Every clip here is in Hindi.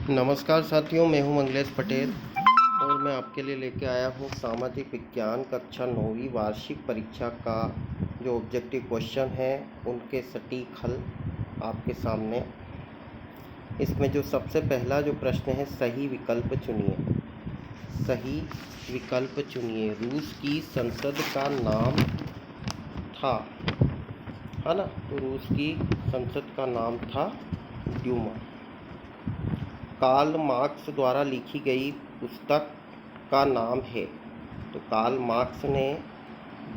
नमस्कार साथियों, मैं हूं मंगलेश पटेल और मैं आपके लिए लेके आया हूं सामाजिक विज्ञान कक्षा 9वीं वार्षिक परीक्षा का जो ऑब्जेक्टिव क्वेश्चन है उनके सटीक हल आपके सामने। इसमें जो सबसे पहला जो प्रश्न है, सही विकल्प चुनिए। सही विकल्प चुनिए। रूस की संसद का नाम था, है ना? तो रूस की संसद का नाम था ड्यूमा। कार्ल मार्क्स द्वारा लिखी गई पुस्तक का नाम है, तो कार्ल मार्क्स ने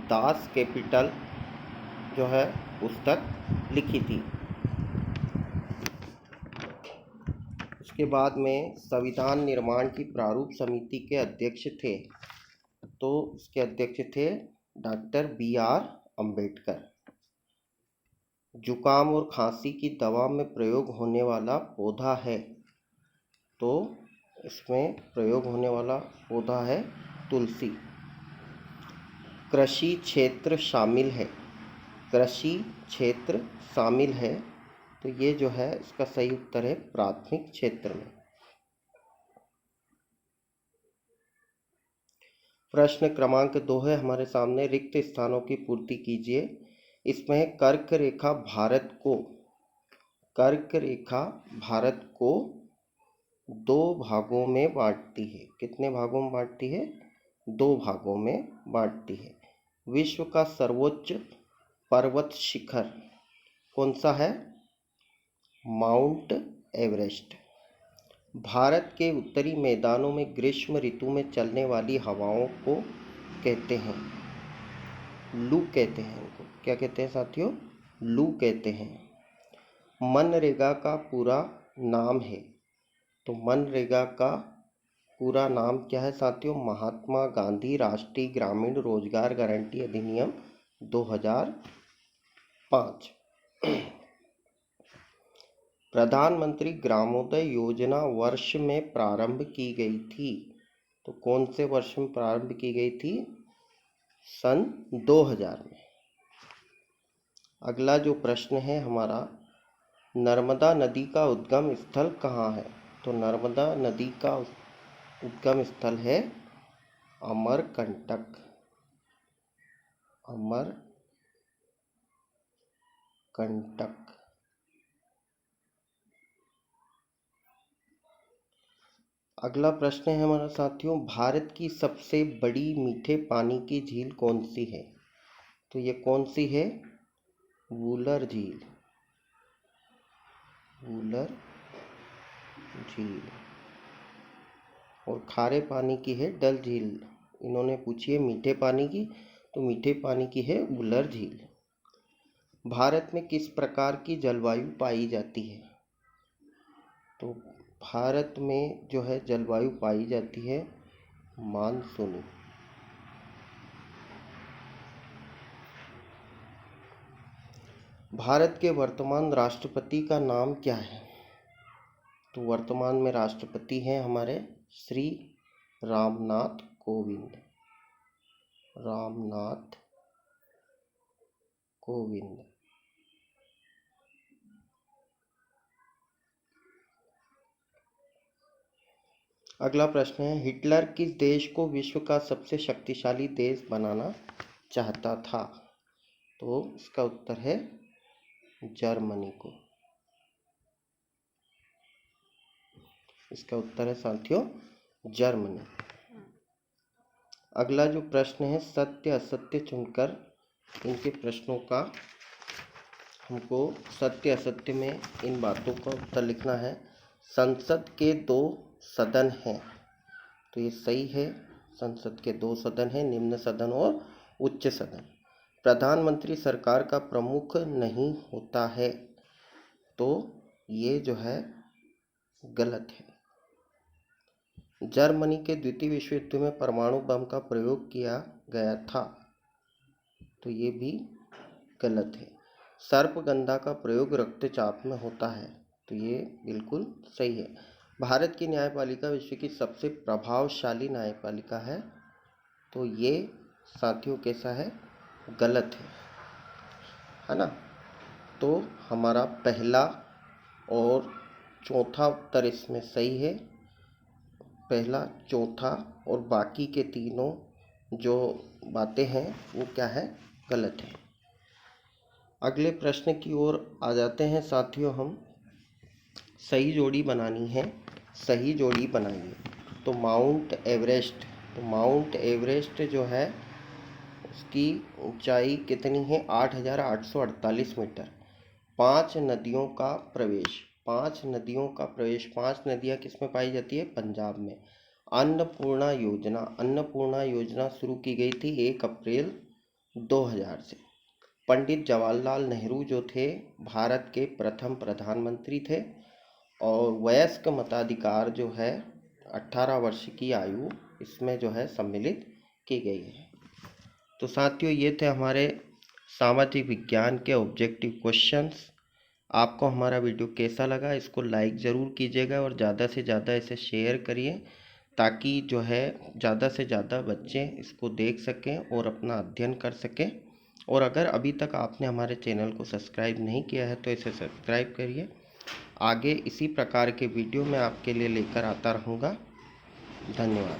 दास कैपिटल जो है पुस्तक लिखी थी। उसके बाद में संविधान निर्माण की प्रारूप समिति के अध्यक्ष थे, तो इसके अध्यक्ष थे डॉक्टर BR अम्बेडकर। जुकाम और खांसी की दवा में प्रयोग होने वाला पौधा है, तो इसमें प्रयोग होने वाला पौधा है तुलसी। कृषि क्षेत्र शामिल है। कृषि क्षेत्र शामिल है, तो ये जो है इसका सही उत्तर है प्राथमिक क्षेत्र में। प्रश्न क्रमांक 2 है हमारे सामने, रिक्त स्थानों की पूर्ति कीजिए। इसमें कर्क रेखा भारत को 2 भागों में बांटती है। कितने भागों में बांटती है? 2 भागों में बांटती है। विश्व का सर्वोच्च पर्वत शिखर कौन सा है? Mount Everest. भारत के उत्तरी मैदानों में ग्रीष्म ऋतु में चलने वाली हवाओं को कहते हैं, लू कहते हैं। इनको क्या कहते हैं साथियों? लू कहते हैं। मनरेगा का पूरा नाम है, तो मनरेगा का पूरा नाम क्या है साथियों? महात्मा गांधी राष्ट्रीय ग्रामीण रोजगार गारंटी अधिनियम 2005। प्रधानमंत्री ग्रामोदय योजना वर्ष में प्रारंभ की गई थी, तो कौन से वर्ष में प्रारंभ की गई थी? सन 2000 में। अगला जो प्रश्न है हमारा, नर्मदा नदी का उद्गम स्थल कहाँ है? तो नर्मदा नदी का उद्गम स्थल है अमरकंटक। अमरकंटक। अगला प्रश्न है हमारा साथियों, भारत की सबसे बड़ी मीठे पानी की झील कौन सी है? तो ये कौन सी है? वुलर झील। वुलर झील। और खारे पानी की है डल झील। इन्होंने पूछी है मीठे पानी की, तो मीठे पानी की है वुलर झील। भारत में किस प्रकार की जलवायु पाई जाती है? तो भारत में जो है जलवायु पाई जाती है मानसूनी। भारत के वर्तमान राष्ट्रपति का नाम क्या है? तो वर्तमान में राष्ट्रपति हैं हमारे श्री रामनाथ कोविंद। रामनाथ कोविंद। अगला प्रश्न है, हिटलर किस देश को विश्व का सबसे शक्तिशाली देश बनाना चाहता था? तो इसका उत्तर है जर्मनी को। इसका उत्तर है साथियों जर्मनी। अगला जो प्रश्न है, सत्य असत्य चुनकर इनके प्रश्नों का हमको सत्य असत्य में इन बातों का उत्तर लिखना है। संसद के 2 सदन हैं, तो ये सही है। संसद के 2 सदन हैं, निम्न सदन और उच्च सदन। प्रधानमंत्री सरकार का प्रमुख नहीं होता है, तो ये जो है गलत है। जर्मनी के द्वितीय विश्व युद्ध में परमाणु बम का प्रयोग किया गया था, तो ये भी गलत है। सर्पगंधा का प्रयोग रक्तचाप में होता है, तो ये बिल्कुल सही है। भारत की न्यायपालिका विश्व की सबसे प्रभावशाली न्यायपालिका है, तो ये साथियों कैसा है? गलत है ना? तो हमारा पहला और चौथा उत्तर इसमें सही है, पहला, चौथा, और बाकी के तीनों जो बातें हैं वो क्या है, गलत है। अगले प्रश्न की ओर आ जाते हैं साथियों हम। सही जोड़ी बनानी है, सही जोड़ी बनाइए। तो माउंट एवरेस्ट जो है उसकी ऊंचाई कितनी है, 8,848 मीटर। 5 नदियों का प्रवेश, 5 नदियाँ किस में पाई जाती है, पंजाब में। अन्नपूर्णा योजना शुरू की गई थी 1 अप्रैल 2000 से। पंडित जवाहरलाल नेहरू जो थे भारत के प्रथम प्रधानमंत्री थे, और वयस्क मताधिकार जो है 18 वर्ष की आयु इसमें जो है सम्मिलित की गई है। तो साथियों ये थे हमारे सामाजिक विज्ञान के ऑब्जेक्टिव क्वेश्चंस। आपको हमारा वीडियो कैसा लगा, इसको लाइक ज़रूर कीजिएगा और ज़्यादा से ज़्यादा इसे शेयर करिए, ताकि जो है ज़्यादा से ज़्यादा बच्चे इसको देख सकें और अपना अध्ययन कर सकें। और अगर अभी तक आपने हमारे चैनल को सब्सक्राइब नहीं किया है तो इसे सब्सक्राइब करिए। आगे इसी प्रकार के वीडियो मैं आपके लिए लेकर आता रहूँगा। धन्यवाद।